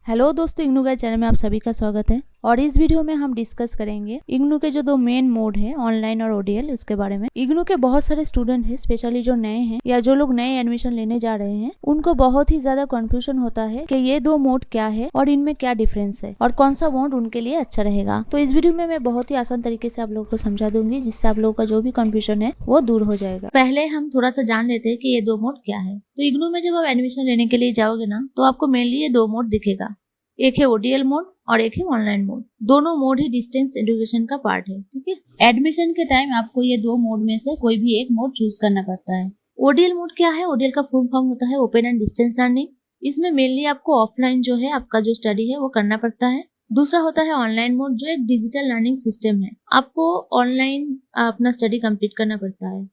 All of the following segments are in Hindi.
हेलो दोस्तों, इग्नू गाइड चैनल में आप सभी का स्वागत है। और इस वीडियो में हम डिस्कस करेंगे इग्नू के जो दो मेन मोड है, ऑनलाइन और ओडीएल, उसके बारे में। इग्नू के बहुत सारे स्टूडेंट हैं, स्पेशली जो नए हैं या जो लोग नए एडमिशन लेने जा रहे हैं, उनको बहुत ही ज्यादा कंफ्यूजन होता है कि ये दो मोड क्या है और इनमें क्या डिफरेंस है और कौन सा मोड उनके लिए अच्छा रहेगा। तो इस वीडियो में मैं बहुत ही आसान तरीके से आप लोगों को समझा दूंगी, जिससे आप लोगों का जो भी कंफ्यूजन है वो दूर हो जाएगा। पहले हम थोड़ा सा जान लेते हैं कि ये दो मोड क्या है। तो इग्नू में जब आप एडमिशन लेने के लिए जाओगे ना, तो आपको मेनली ये दो मोड दिखेगा। एक है ओडीएल मोड और एक है ऑनलाइन मोड। दोनों मोड ही डिस्टेंस एजुकेशन का पार्ट है, ठीक है। एडमिशन के टाइम आपको ये दो मोड में से कोई भी एक मोड चूज करना पड़ता है। ओडीएल मोड क्या है? ओडीएल का फुल फॉर्म होता है ओपन एंड डिस्टेंस लर्निंग। इसमें मेनली आपको ऑफलाइन जो है आपका जो स्टडी है वो करना पड़ता है। दूसरा होता है ऑनलाइन मोड, जो एक डिजिटल लर्निंग सिस्टम है। आपको ऑनलाइन अपना स्टडी कंप्लीट करना पड़ता है।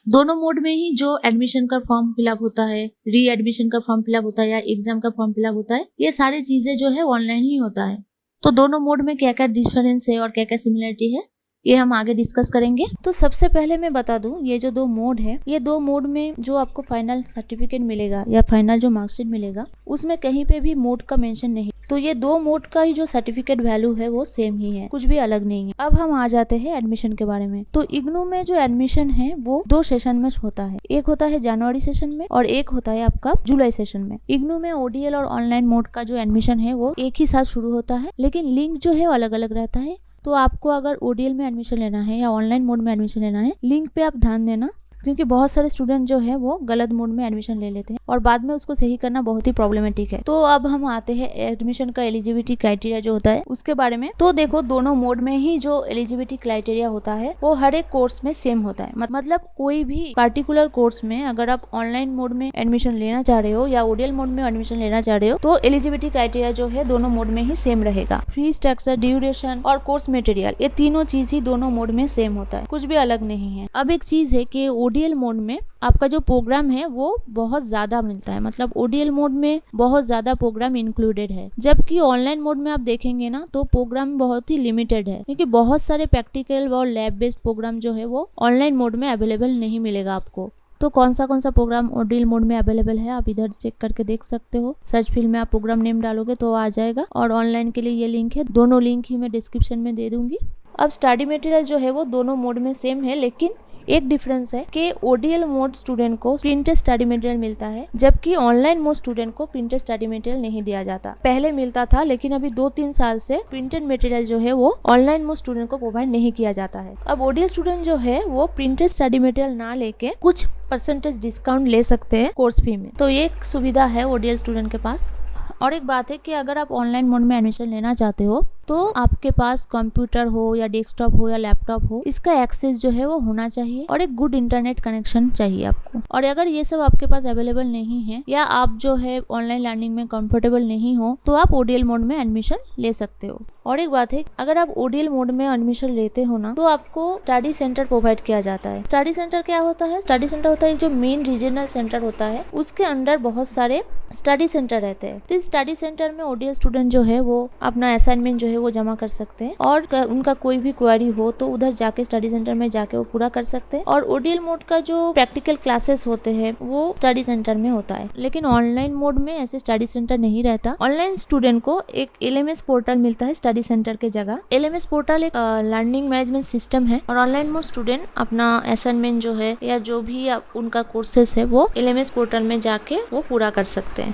दोनों मोड में ही जो एडमिशन का फॉर्म फिलअप होता है, री एडमिशन का फॉर्म फिलअप होता है या एग्जाम का फॉर्म फिलअप होता है, ये सारी चीजें जो है ऑनलाइन ही होता है। तो दोनों मोड में क्या क्या डिफरेंस है और क्या क्या सिमिलरिटी है, ये हम आगे डिस्कस करेंगे। तो सबसे पहले मैं बता दूं, ये जो दो मोड है, ये दो मोड में जो आपको फाइनल सर्टिफिकेट मिलेगा या फाइनल जो मार्कशीट मिलेगा, उसमें कहीं पे भी मोड का मेंशन नहीं। तो ये दो मोड का ही जो सर्टिफिकेट वैल्यू है वो सेम ही है, कुछ भी अलग नहीं है। अब हम आ जाते हैं एडमिशन के बारे में। तो इग्नू में जो एडमिशन है वो दो सेशन में होता है। एक होता है जनवरी सेशन में और एक होता है आपका जुलाई सेशन में। इग्नू में ओडीएल और ऑनलाइन मोड का जो एडमिशन है वो एक ही साथ शुरू होता है, लेकिन लिंक जो है अलग अलग रहता है। तो आपको अगर ओडीएल में एडमिशन लेना है या ऑनलाइन मोड में एडमिशन लेना है, लिंक पे आप ध्यान देना, क्योंकि बहुत सारे स्टूडेंट जो है वो गलत मोड में एडमिशन ले लेते हैं और बाद में उसको सही करना बहुत ही प्रॉब्लमेटिक है। तो अब हम आते हैं एडमिशन का एलिजिबिलिटी क्राइटेरिया जो होता है उसके बारे में। तो देखो, दोनों मोड में ही जो एलिजिबिलिटी क्राइटेरिया होता है वो हर एक कोर्स में सेम होता है। मतलब कोई भी पर्टिकुलर कोर्स में अगर आप ऑनलाइन मोड में एडमिशन लेना चाह रहे हो या ओडीएल मोड में एडमिशन लेना चाह रहे हो, तो एलिजिबिलिटी क्राइटेरिया जो है दोनों मोड में ही सेम रहेगा। फी स्ट्रक्चर, ड्यूरेशन और कोर्स मटेरियल, ये तीनों चीज ही दोनों मोड में सेम होता है, कुछ भी अलग नहीं है। अब एक चीज है कि ओडीएल मोड में आपका जो प्रोग्राम है वो बहुत ज्यादा मिलता है। मतलब ओडीएल मोड में बहुत ज्यादा प्रोग्राम इंक्लूडेड है, जबकि ऑनलाइन मोड में आप देखेंगे ना तो प्रोग्राम बहुत ही लिमिटेड है, क्योंकि बहुत सारे प्रैक्टिकल और लैब बेस्ड प्रोग्राम जो है वो ऑनलाइन मोड में अवेलेबल नहीं मिलेगा आपको। तो कौन सा प्रोग्राम ओडीएल मोड में अवेलेबल है आप इधर चेक करके देख सकते हो। सर्च फील्ड में आप प्रोग्राम नेम डालोगे तो आ जाएगा, और ऑनलाइन के लिए ये लिंक है। दोनों लिंक ही मैं डिस्क्रिप्शन में दे दूंगी। अब स्टडी मटेरियल जो है वो दोनों मोड में सेम है, लेकिन एक डिफरेंस है कि ओडीएल मोड स्टूडेंट को प्रिंटेड स्टडी मटेरियल मिलता है, जबकि ऑनलाइन मोड स्टूडेंट को प्रिंटेड स्टडी मटेरियल नहीं दिया जाता। पहले मिलता था, लेकिन अभी 2-3 साल से प्रिंटेड मटेरियल जो है वो ऑनलाइन मोड स्टूडेंट को प्रोवाइड नहीं किया जाता है। अब ओडीएल स्टूडेंट जो है वो प्रिंटेड स्टडी मटेरियल ना लेके कुछ परसेंटेज डिस्काउंट ले सकते हैं कोर्स फी में। तो ये एक सुविधा है ओडीएल स्टूडेंट के पास। और एक बात है कि अगर आप ऑनलाइन मोड में एडमिशन लेना चाहते हो तो आपके पास कंप्यूटर हो या डेस्कटॉप हो या लैपटॉप हो, इसका एक्सेस जो है वो होना चाहिए और एक गुड इंटरनेट कनेक्शन चाहिए आपको। और अगर ये सब आपके पास अवेलेबल नहीं है या आप जो है ऑनलाइन लर्निंग में कंफर्टेबल नहीं हो, तो आप ओडीएल मोड में एडमिशन ले सकते हो। और एक बात है, अगर आप ओडीएल मोड में एडमिशन लेते हो ना, तो आपको स्टडी सेंटर प्रोवाइड किया जाता है। स्टडी सेंटर क्या होता है? स्टडी सेंटर होता है जो मेन रीजनल सेंटर होता है, उसके अंडर बहुत सारे स्टडी सेंटर रहते हैं। तो इस स्टडी सेंटर में ओडीएल स्टूडेंट जो है वो अपना असाइनमेंट जो है वो जमा कर सकते हैं, और उनका कोई भी क्वेरी हो तो उधर जाके स्टडी सेंटर में जाके वो पूरा कर सकते हैं। और ओडीएल मोड का जो प्रैक्टिकल क्लासेस होते हैं वो स्टडी सेंटर में होता है, लेकिन ऑनलाइन मोड में ऐसे स्टडी सेंटर नहीं रहता। ऑनलाइन स्टूडेंट को एक एलएमएस पोर्टल मिलता है स्टडी सेंटर के जगह। एलएमएस पोर्टल एक लर्निंग मैनेजमेंट सिस्टम है, और ऑनलाइन मोड स्टूडेंट अपना असाइनमेंट जो है या जो भी उनका कोर्सेस है वो एलएमएस पोर्टल में जाके वो पूरा कर सकते हैं।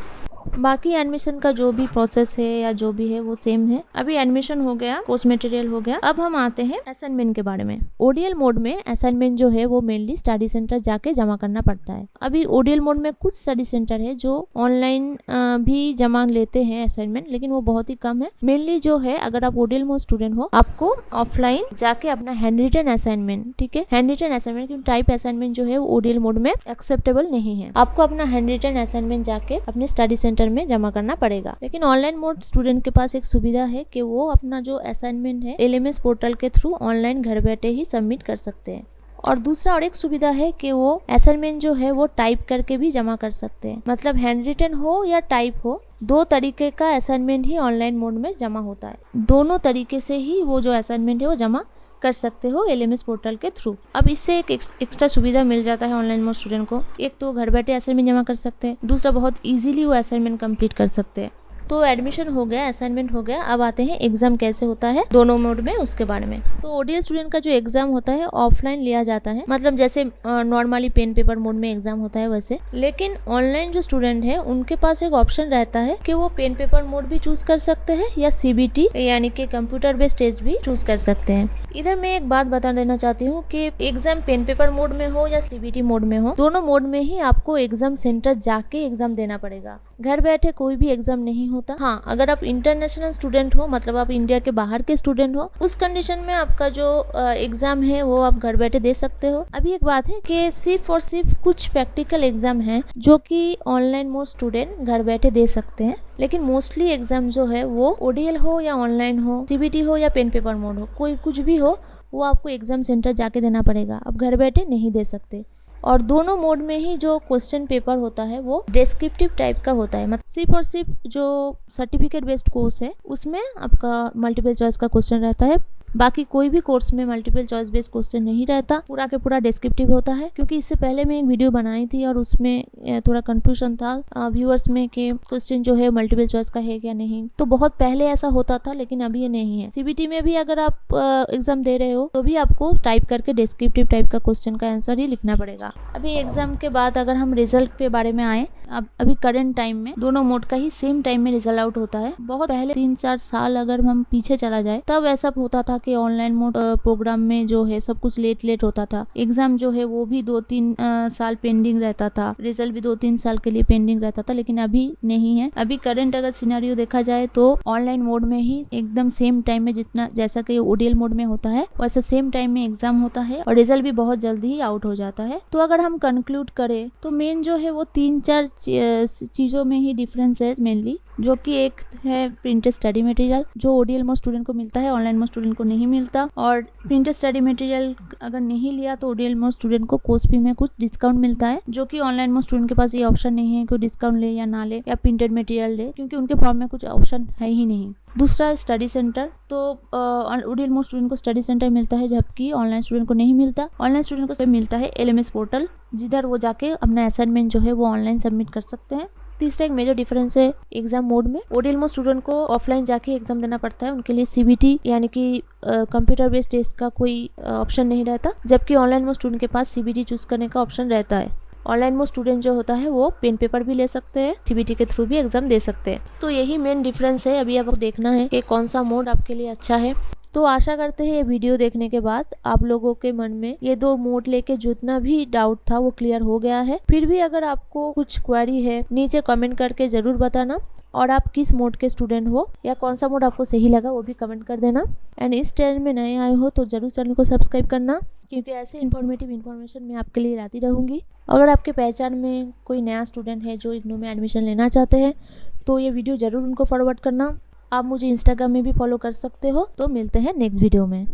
बाकी एडमिशन का जो भी प्रोसेस है या जो भी है वो सेम है। अभी एडमिशन हो गया, कोर्स मटेरियल हो गया। अब हम आते हैं असाइनमेंट के बारे में। ओडीएल मोड में असाइनमेंट जो है वो मेनली स्टडी सेंटर जाके जमा करना पड़ता है। अभी ओडीएल मोड में कुछ स्टडी सेंटर है जो ऑनलाइन भी जमा लेते हैं असाइनमेंट, लेकिन वो बहुत ही कम है। मेनली जो है, अगर आप ओडीएल मोड स्टूडेंट हो, आपको ऑफलाइन जाके अपना हैंड रिटन असाइनमेंट, ठीक है, हैंड रिटन असाइनमेंट, क्योंकि टाइप असाइनमेंट जो है वो ओडीएल मोड में एक्सेप्टेबल नहीं है। आपको अपना हैंड रिटन असाइनमेंट जाके अपने स्टडी सेंटर में जमा करना पड़ेगा। लेकिन ऑनलाइन मोड स्टूडेंट के पास एक सुविधा है कि वो अपना जो असाइनमेंट है एलएमएस पोर्टल के थ्रू ऑनलाइन घर बैठे ही सबमिट कर सकते हैं। और दूसरा और एक सुविधा है कि वो असाइनमेंट जो है वो टाइप करके भी जमा कर सकते हैं। मतलब हैंड रिटन हो या टाइप हो, दो तरीके का असाइनमेंट ही ऑनलाइन मोड में जमा होता है। दोनों तरीके से ही वो जो असाइनमेंट है वो जमा कर सकते हो एलएमएस पोर्टल के थ्रू। अब इससे एक एक्स्ट्रा सुविधा मिल जाता है ऑनलाइन मोड स्टूडेंट को। एक तो घर बैठे असाइनमेंट जमा कर सकते हैं, दूसरा बहुत इजीली वो असाइनमेंट कंप्लीट कर सकते हैं। तो एडमिशन हो गया, असाइनमेंट हो गया, अब आते हैं एग्जाम कैसे होता है दोनों मोड में, उसके बारे में। तो ओडीएल स्टूडेंट का जो एग्जाम होता है ऑफलाइन लिया जाता है, मतलब जैसे नॉर्मली पेन पेपर मोड में एग्जाम होता है वैसे। लेकिन ऑनलाइन जो स्टूडेंट है उनके पास एक ऑप्शन रहता है कि वो पेन पेपर मोड भी चूज कर सकते हैं या सीबीटी यानी कि कंप्यूटर बेस्ड टेस्ट भी चूज कर सकते हैं। इधर मैं एक बात बता देना चाहती हूँ कि एग्जाम पेन पेपर मोड में हो या सीबीटी मोड में हो, दोनों मोड में ही आपको एग्जाम सेंटर जाके एग्जाम देना पड़ेगा। घर बैठे कोई भी एग्जाम नहीं होता। हाँ, अगर आप इंटरनेशनल स्टूडेंट हो, मतलब आप इंडिया के बाहर के स्टूडेंट हो, उस कंडीशन में आपका जो एग्जाम है वो आप घर बैठे दे सकते हो। अभी एक बात है कि सिर्फ और सिर्फ कुछ प्रैक्टिकल एग्जाम है जो कि ऑनलाइन मोड स्टूडेंट घर बैठे दे सकते हैं, लेकिन मोस्टली एग्जाम जो है वो ओडीएल हो या ऑनलाइन हो, सीबीटी हो या पेन पेपर मोड हो, कोई कुछ भी हो, वो आपको एग्जाम सेंटर जाके देना पड़ेगा। आप घर बैठे नहीं दे सकते। और दोनों मोड में ही जो क्वेश्चन पेपर होता है वो डिस्क्रिप्टिव टाइप का होता है, मतलब सिर्फ और सिर्फ जो सर्टिफिकेट बेस्ड कोर्स है उसमें आपका मल्टीपल चॉइस का क्वेश्चन रहता है। बाकी कोई भी कोर्स में मल्टीपल चॉइस बेस्ड क्वेश्चन नहीं रहता, पूरा के पूरा डिस्क्रिप्टिव होता है। क्योंकि इससे पहले मैं एक वीडियो बनाई थी और उसमें थोड़ा कंफ्यूजन था व्यूअर्स में कि क्वेश्चन जो है मल्टीपल चॉइस का है क्या नहीं। तो बहुत पहले ऐसा होता था, लेकिन अभी ये नहीं है। सीबीटी में भी अगर आप एग्जाम दे रहे हो तो भी आपको टाइप करके डिस्क्रिप्टिव टाइप का क्वेश्चन का आंसर ही लिखना पड़ेगा। अभी एग्जाम के बाद अगर हम रिजल्ट के बारे में आए, अब अभी करंट टाइम में दोनों मोड का ही सेम टाइम में रिजल्ट आउट होता है। बहुत पहले 3-4 साल अगर हम पीछे चला जाए तब ऐसा होता था कि ऑनलाइन मोड प्रोग्राम में जो है सब कुछ लेट होता था। एग्जाम जो है वो भी 2-3 साल पेंडिंग रहता था, रिजल्ट भी 2-3 साल के लिए पेंडिंग रहता था, लेकिन अभी नहीं है। अभी करंट अगर सिनेरियो देखा जाए तो ऑनलाइन मोड में ही एकदम सेम टाइम में, जितना जैसा कि ओडीएल मोड में होता है वैसे सेम टाइम में एग्जाम होता है और रिजल्ट भी बहुत जल्दी ही आउट हो जाता है। तो अगर हम कंक्लूड करें तो मेन जो है वो 3-4 चीजों में ही डिफरेंस है मेनली, जो कि एक है प्रिंटेड स्टडी मटेरियल जो ओडीएल मोड स्टूडेंट को मिलता है, ऑनलाइन मोड स्टूडेंट को नहीं मिलता। और प्रिंटेड स्टडी मटेरियल अगर नहीं लिया तो ओडीएल मोड स्टूडेंट को कोर्स फी में कुछ डिस्काउंट मिलता है, जो कि ऑनलाइन मोड स्टूडेंट के पास ये ऑप्शन नहीं है कि डिस्काउंट ले या ना ले या प्रिंटेड मटेरियल ले, क्योंकि उनके फॉर्म में कुछ ऑप्शन है ही नहीं। दूसरा स्टडी सेंटर, तो ओडीएल मोड स्टूडेंट को स्टडी सेंटर मिलता है जबकि ऑनलाइन स्टूडेंट को नहीं मिलता। ऑनलाइन स्टूडेंट को मिलता है एलएमएस पोर्टल, जिधर वो जाके अपना असाइनमेंट जो है वो ऑनलाइन सबमिट कर सकते हैं। तीसरा एक मेजर डिफरेंस है एग्जाम मोड में, ओडीएल मोड स्टूडेंट को ऑफलाइन जाके एग्जाम देना पड़ता है, उनके लिए सीबीटी यानी कि कंप्यूटर बेस्ड टेस्ट का कोई ऑप्शन नहीं रहता, जबकि ऑनलाइन मोड स्टूडेंट के पास सीबीटी चूज करने का ऑप्शन रहता है। ऑनलाइन मोड स्टूडेंट जो होता है वो पेन पेपर भी ले सकते हैं, सीबीटी के थ्रू भी एग्जाम दे सकते हैं। तो यही मेन डिफरेंस है। अभी आपको देखना है कि कौन सा मोड आपके लिए अच्छा है। तो आशा करते हैं ये वीडियो देखने के बाद आप लोगों के मन में ये दो मोड लेके जितना भी डाउट था वो क्लियर हो गया है। फिर भी अगर आपको कुछ क्वेरी है नीचे कमेंट करके जरूर बताना, और आप किस मोड के स्टूडेंट हो या कौन सा मोड आपको सही लगा वो भी कमेंट कर देना। एंड इस चैनल में नए आए हो तो जरूर चैनल को सब्सक्राइब करना, क्योंकि ऐसे इन्फॉर्मेटिव इन्फॉर्मेशन मैं आपके लिए लाती रहूँगी। अगर आपके पहचान में कोई नया स्टूडेंट है जो इग्नू में एडमिशन लेना चाहते हैं तो ये वीडियो ज़रूर उनको फॉरवर्ड करना। आप मुझे इंस्टाग्राम में भी फॉलो कर सकते हो। तो मिलते हैं नेक्स्ट वीडियो में।